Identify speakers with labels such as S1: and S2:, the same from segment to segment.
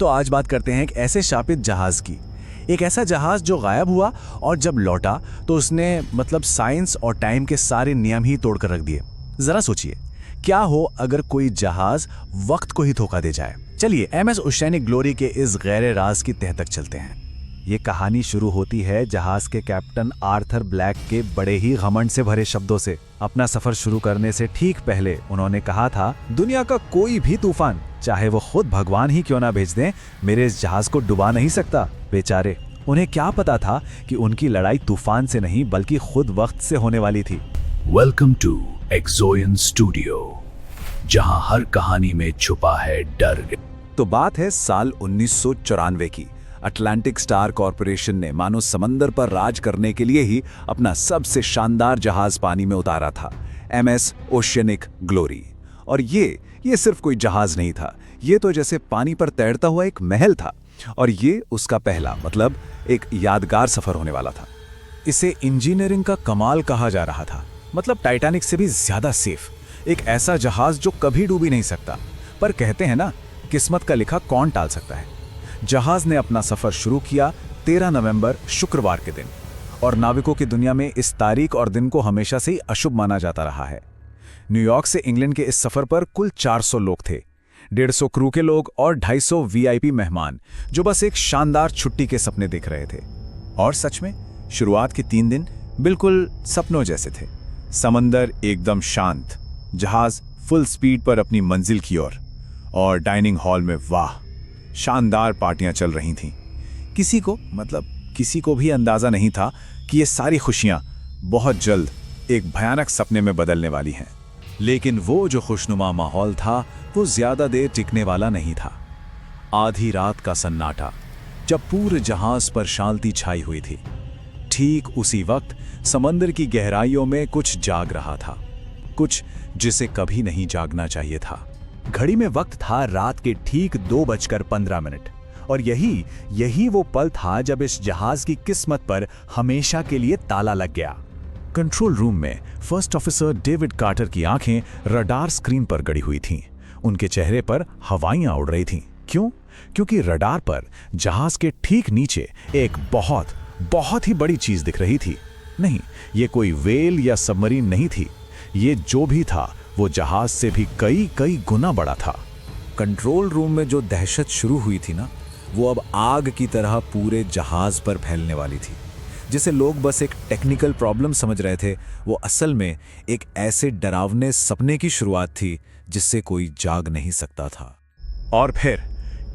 S1: तो आज बात करते हैं एक ऐसे शापित जहाज की। एक ऐसा जहाज जो गायब हुआ और जब लौटा तो उसने साइंस और टाइम के सारे नियम ही तोड़कर रख दिए। जरा सोचिए, क्या हो अगर कोई जहाज वक्त को ही धोखा दे जाए। चलिए एमएस ओशियनिक ग्लोरी के इस गहरे राज की तह तक चलते हैं। ये कहानी शुरू होती है जहाज के कैप्टन आर्थर ब्लैक के बड़े ही घमंड से भरे शब्दों से। अपना सफर शुरू करने से ठीक पहले उन्होंने कहा था, दुनिया का कोई भी तूफान, चाहे वो खुद भगवान ही क्यों ना भेज दें, मेरे इस जहाज को डुबा नहीं सकता। बेचारे, उन्हें क्या पता था कि उनकी लड़ाई तूफान से नहीं बल्कि खुद वक्त से होने वाली थी।
S2: वेलकम टू एक्सोयन स्टूडियो, जहां हर कहानी में छुपा है डर।
S1: तो बात है साल 1994 की। अटलांटिक स्टार कॉरपोरेशन ने मानो समंदर पर राज करने के लिए ही अपना सबसे शानदार जहाज पानी में उतारा था, एमएस ओशियनिक ग्लोरी। और ये सिर्फ कोई जहाज नहीं था, ये तो जैसे पानी पर तैरता हुआ एक महल था। और ये उसका पहला एक यादगार सफर होने वाला था। इसे इंजीनियरिंग का कमाल कहा जा रहा था। टाइटैनिक से भी ज्यादा सेफ एक ऐसा जहाज जो कभी डूब ही नहीं सकता। पर कहते हैं ना, किस्मत का लिखा कौन टाल सकता है। जहाज ने अपना सफर शुरू किया 13 नवंबर शुक्रवार के दिन, और नाविकों की दुनिया में इस तारीख और दिन को हमेशा से ही अशुभ माना जाता रहा है। न्यूयॉर्क से इंग्लैंड के इस सफर पर कुल 400 लोग थे, 150 क्रू के लोग और 250 वीआईपी मेहमान जो बस एक शानदार छुट्टी के सपने देख रहे थे। और सच में शुरुआत के 3 दिन बिल्कुल सपनों जैसे थे। समंदर एकदम शांत, जहाज फुल स्पीड पर अपनी मंजिल की ओर, और डाइनिंग हॉल में वाह शानदार पार्टियां चल रही थीं। किसी को भी अंदाजा नहीं था कि ये सारी खुशियां बहुत जल्द एक भयानक सपने में बदलने वाली हैं। लेकिन वो जो खुशनुमा माहौल था वो ज्यादा देर टिकने वाला नहीं था। आधी रात का सन्नाटा, जब पूरे जहाज पर शांति छाई हुई थी, ठीक उसी वक्त समंदर की गहराइयों में कुछ जाग रहा था, कुछ जिसे कभी नहीं जागना चाहिए था। घड़ी में वक्त था रात के ठीक 2:15, और यही वो पल था जब इस जहाज की किस्मत पर हमेशा के लिए ताला लग गया। कंट्रोल रूम में फर्स्ट ऑफिसर डेविड कार्टर की आंखें रडार स्क्रीन पर गड़ी हुई थीं। उनके चेहरे पर हवाइयां उड़ रही थीं। क्यों? क्योंकि रडार पर जहाज के ठीक नीचे एक बहुत ही बड़ी चीज दिख रही थी। नहीं, ये कोई व्हेल या सबमरीन नहीं थी। ये जो भी था वो जहाज से भी कई गुना बड़ा था। कंट्रोल रूम में जो दहशत शुरू हुई थी ना, वो अब आग की तरह पूरे जहाज पर फैलने वाली थी। जिसे लोग बस एक टेक्निकल प्रॉब्लम समझ रहे थे, वो असल में एक ऐसे डरावने सपने की शुरुआत थी जिससे कोई जाग नहीं सकता था। और फिर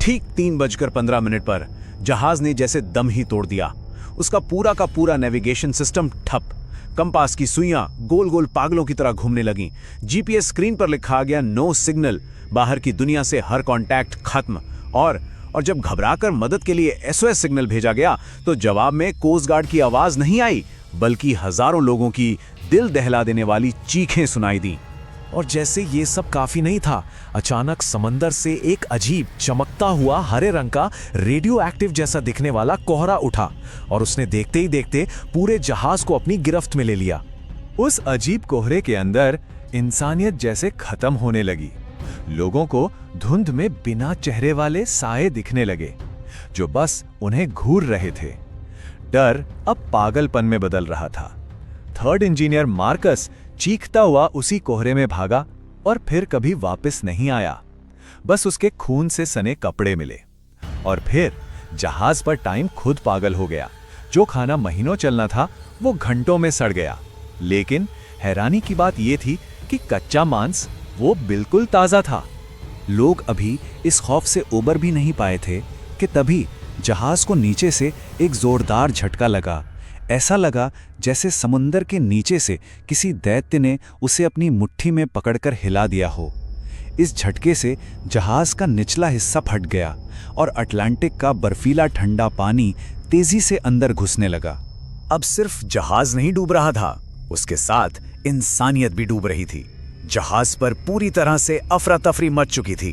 S1: ठीक 3:15 पर जहाज ने जैसे दम ही तोड़ दिया। उसका पूरा का पूरा नेविगेशन सिस्टम ठप। कंपास की सुइयां गोल गोल पागलों की तरह घूमने लगीं। जीपीएस स्क्रीन पर लिखा गया नो सिग्नल, बाहर की दुनिया से हर कांटेक्ट खत्म। और जब घबराकर मदद के लिए एसओएस सिग्नल भेजा गया तो जवाब में कोस्ट गार्ड की आवाज नहीं आई, बल्कि हजारों लोगों की दिल दहला देने वाली चीखें सुनाई दी। और जैसे ये सब काफी नहीं था, अचानक समंदर से एक अजीब चमकता हुआ हरे रंग का रेडियो एक्टिव जैसा दिखने वाला कोहरा उठा, और उसने देखते ही देखते पूरे जहाज को अपनी गिरफ्त में ले लिया। उस अजीब कोहरे के अंदर इंसानियत जैसे खत्म होने लगी। लोगों को धुंध में बिना चेहरे वाले साए दिखने लगे जो बस उन्हें घूर रहे थे। डर अब पागलपन में बदल रहा था। थर्ड इंजीनियर मार्कस चीखता हुआ उसी कोहरे में भागा और फिर कभी वापस नहीं आया। बस उसके खून से सने कपड़े मिले। और फिर जहाज पर टाइम खुद पागल हो गया। जो खाना महीनों चलना था वो घंटों में सड़ गया। लेकिन हैरानी की बात यह थी कि कच्चा मांस वो बिल्कुल ताजा था। लोग अभी इस खौफ से उबर भी नहीं पाए थे कि तभी जहाज को नीचे से एक जोरदार झटका लगा। ऐसा लगा जैसे समुंदर के नीचे से किसी दैत्य ने उसे अपनी मुट्ठी में पकड़कर हिला दिया हो। इस झटके से जहाज का निचला हिस्सा फट गया और अटलांटिक का बर्फीला ठंडा पानी तेजी से अंदर घुसने लगा। अब सिर्फ जहाज नहीं डूब रहा था, उसके साथ इंसानियत भी डूब रही थी। जहाज पर पूरी तरह से अफरा तफरी मच चुकी थी।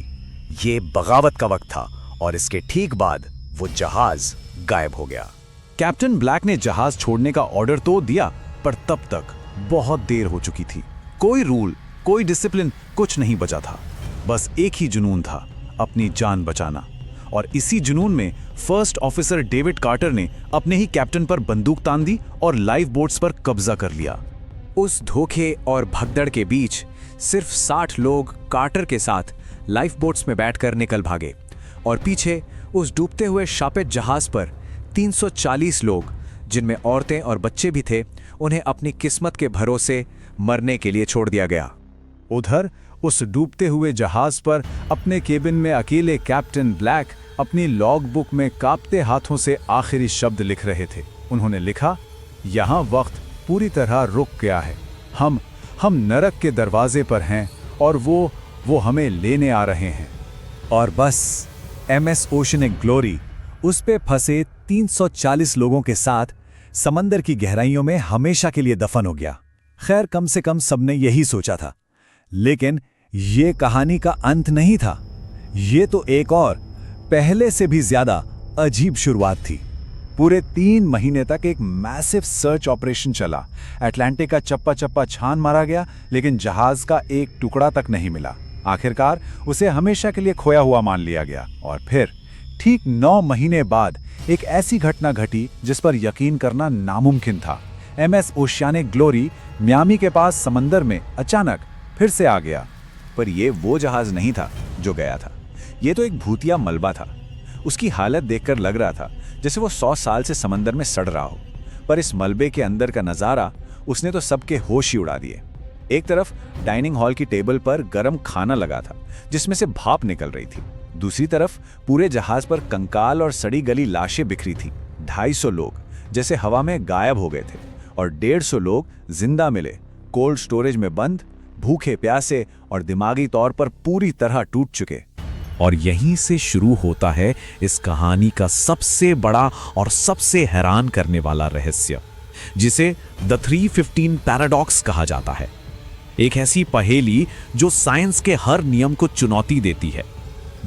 S1: ये बगावत का वक्त था और इसके ठीक बाद वो जहाज गायब हो गया। कैप्टन ब्लैक ने जहाज छोड़ने का ऑर्डर तो दिया, पर तब तक बहुत देर हो चुकी थी। कोई रूल, कोई डिसिप्लिन, कुछ नहीं बचा था। बस एक ही जुनून था, अपनी जान बचाना। और इसी जुनून में फर्स्ट ऑफिसर डेविड कार्टर ने अपने ही कैप्टन पर बंदूक तान दी और लाइफ बोट्स पर कब्जा कर लिया।
S3: उस धोखे और भगदड़ के बीच सिर्फ 60 लोग कार्टर के साथ लाइफ बोट्स में बैठकर निकल भागे और पीछे उस डूबते हुए शापित जहाज पर 340 लोग, जिनमें औरतें और बच्चे भी थे, उन्हें अपनी किस्मत के भरोसे मरने के लिए छोड़ दिया गया।
S1: उधर उस डूबते हुए जहाज पर अपने केबिन में अकेले कैप्टन ब्लैक अपनी लॉग बुक में कांपते हाथों से आखिरी शब्द लिख रहे थे। उन्होंने लिखा, यहाँ वक्त पूरी तरह रुक गया है। हम नरक के दरवाजे पर हैं और वो हमें लेने आ रहे हैं। और बस MS ओशिनिक ग्लोरी उस पे फंसे 340 लोगों के साथ समंदर की गहराइयों में हमेशा के लिए दफन हो गया। खैर, कम से कम सबने यही सोचा था। लेकिन ये कहानी का अंत नहीं था। ये तो एक और पहले से भी ज्यादा अजीब शुरुआत थी। पूरे 3 महीने तक एक मैसिव सर्च ऑपरेशन चला। अटलांटिक का चप्पा चप्पा छान मारा गया, लेकिन जहाज का एक टुकड़ा तक नहीं मिला। आखिरकार उसे हमेशा के लिए खोया हुआ मान लिया गया। और फिर ठीक 9 महीने बाद एक ऐसी घटना घटी जिस पर यकीन करना नामुमकिन था। MS ओशिनिक ग्लोरी मियामी के पास समंदर में अचानक फिर से आ गया। पर यह वो जहाज नहीं था जो गया था। ये तो एक भूतिया मलबा था। उसकी हालत देखकर लग रहा था जैसे वो 100 साल से समंदर में सड़ रहा हो। पर इस मलबे के अंदर का नज़ारा उसने तो सबके होश ही उड़ा दिए। एक तरफ डाइनिंग हॉल की टेबल पर गरम खाना लगा था जिसमें से भाप निकल रही थी। दूसरी तरफ पूरे जहाज पर कंकाल और सड़ी गली लाशें बिखरी थी। 250 लोग जैसे हवा में गायब हो गए थे और 150 लोग जिंदा मिले, कोल्ड स्टोरेज में बंद, भूखे प्यासे और दिमागी तौर पर पूरी तरह टूट चुके।
S4: और यहीं से शुरू होता है इस कहानी का सबसे बड़ा और सबसे हैरान करने वाला रहस्य, जिसे द 315 पैराडॉक्स कहा जाता है। एक ऐसी पहेली जो साइंस के हर नियम को चुनौती देती है।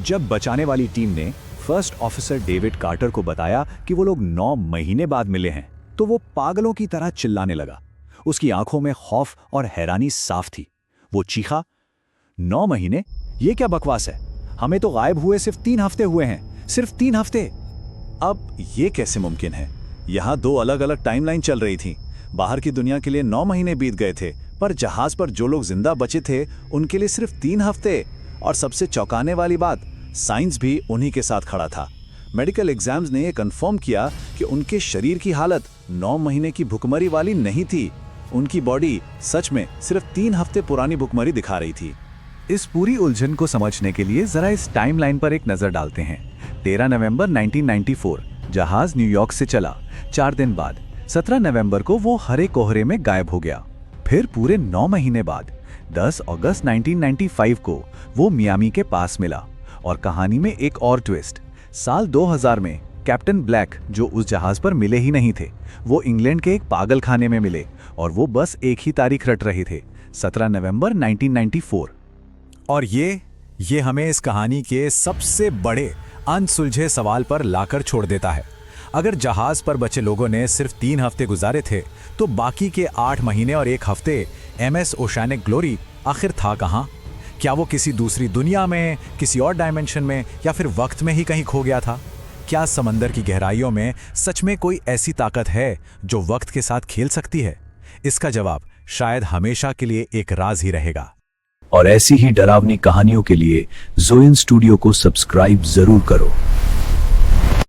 S1: जब बचाने वाली टीम ने फर्स्ट ऑफिसर डेविड कार्टर को बताया कि वो लोग 9 महीने बाद मिले हैं, तो वो पागलों की तरह चिल्लाने लगा। उसकी आंखों में खौफ और हैरानी साफ थी। वो चीखा, 9 महीने? ये क्या बकवास है? हमें तो गायब हुए सिर्फ 3 हफ्ते हुए हैं, सिर्फ 3 हफ्ते। अब ये कैसे मुमकिन है? यहाँ 2 अलग अलग टाइमलाइन चल रही थी। बाहर की दुनिया के लिए 9 महीने बीत गए थे, पर जहाज पर जो लोग जिंदा बचे थे उनके लिए सिर्फ 3 हफ्ते। और सबसे चौंकाने वाली बात, साइंस भी उन्हीं के साथ खड़ा था। मेडिकल एग्जाम्स ने यह कंफर्म किया कि उनके शरीर की हालत 9 महीने की भुखमरी वाली नहीं थी। उनकी बॉडी सच में सिर्फ 3 हफ्ते पुरानी भुखमरी दिखा रही थी। इस पूरी उलझन को समझने के लिए जरा इस टाइमलाइन पर एक नजर डालते हैं। 13 नवंबर 1994 जहाज न्यूयॉर्क से चला। 4 दिन बाद 17 नवंबर को वो हरे कोहरे में गायब हो गया। फिर पूरे 9 महीने बाद 10 अगस्त 1995 को वो मियामी के पास मिला। और कहानी में एक और ट्विस्ट, साल 2000 में कैप्टन ब्लैक, जो उस जहाज पर मिले ही नहीं थे, वो इंग्लैंड के एक पागल खाने में मिले और वो बस एक ही तारीख रट रहे थे, 17 नवंबर 1994। और ये हमें इस कहानी के सबसे बड़े अनसुलझे सवाल पर लाकर छोड़ देता है। अगर जहाज पर बचे लोगों ने सिर्फ 3 हफ्ते गुजारे थे, तो बाकी के 8 महीने और 1 हफ्ते MS ओशिनिक ग्लोरी आखिर था कहाँ? क्या वो किसी दूसरी दुनिया में, किसी और डायमेंशन में, या फिर वक्त में ही कहीं खो गया था? क्या समंदर की गहराइयों में सच में कोई ऐसी ताकत है जो वक्त के साथ खेल सकती है? इसका जवाब शायद हमेशा के लिए एक राज ही रहेगा।
S2: और ऐसी ही डरावनी कहानियों के लिए ज़ोयन स्टूडियो को सब्सक्राइब जरूर करो।